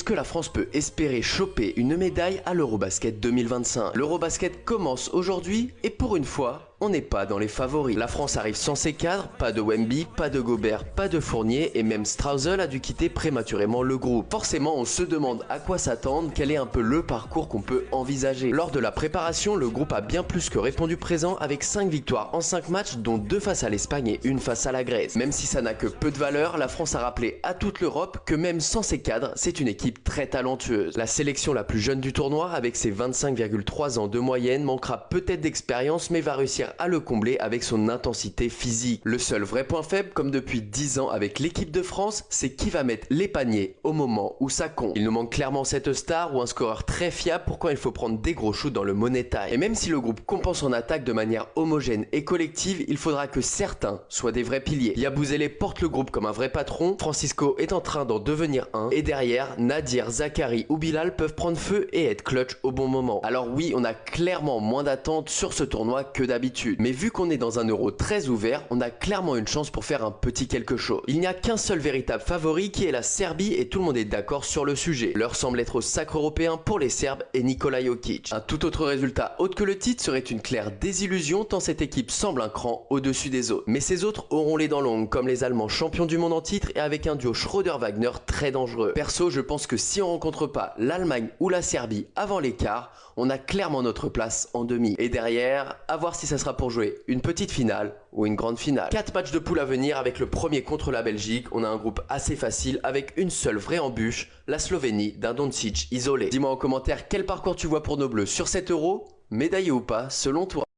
que la France peut espérer choper une médaille à l'Eurobasket 2025? L'Eurobasket commence aujourd'hui et pour une fois, on n'est pas dans les favoris. La France arrive sans ses cadres, pas de Wemby, pas de Gobert, pas de Fournier et même Strausel a dû quitter prématurément le groupe. Forcément, on se demande à quoi s'attendre, quel est un peu le parcours qu'on peut envisager. Lors de la préparation, le groupe a bien plus que répondu présent avec 5 victoires en 5 matchs, dont 2 face à l'Espagne et 1 face à la Grèce. Même si ça n'a que peu de valeur, la France a rappelé à toute l'Europe que même sans ses cadres, c'est une équipe très talentueuse. La sélection la plus jeune du tournoi, avec ses 25,3 ans de moyenne, manquera peut-être d'expérience mais va réussir à le combler avec son intensité physique. Le seul vrai point faible, comme depuis 10 ans avec l'équipe de France, c'est qui va mettre les paniers au moment où ça compte. Il nous manque clairement cette star ou un scoreur très fiable pour quand il faut prendre des gros shoots dans le money time. Et même si le groupe compense en attaque de manière homogène et collective, il faudra que certains soient des vrais piliers. Yabusele porte le groupe comme un vrai patron, Francisco est en train d'en devenir un, et derrière, Nadir, Zachary ou Bilal peuvent prendre feu et être clutch au bon moment. Alors oui, on a clairement moins d'attentes sur ce tournoi que d'habitude. Mais vu qu'on est dans un euro très ouvert, on a clairement une chance pour faire un petit quelque chose. Il n'y a qu'un seul véritable favori qui est la Serbie et tout le monde est d'accord sur le sujet. L'heure semble être au sacre européen pour les Serbes et Nikola Jokic. Un tout autre résultat autre que le titre serait une claire désillusion tant cette équipe semble un cran au-dessus des autres. Mais ces autres auront les dents longues comme les Allemands champions du monde en titre et avec un duo Schröder-Wagner très dangereux. Perso, je pense que si on rencontre pas l'Allemagne ou la Serbie avant l'écart, on a clairement notre place en demi. Et derrière, à voir si ça sera pour jouer une petite finale ou une grande finale. 4 matchs de poule à venir avec le premier contre la Belgique. On a un groupe assez facile avec une seule vraie embûche, la Slovénie d'un Doncic isolé. Dis-moi en commentaire quel parcours tu vois pour nos bleus sur cet euro, médaillé ou pas selon toi.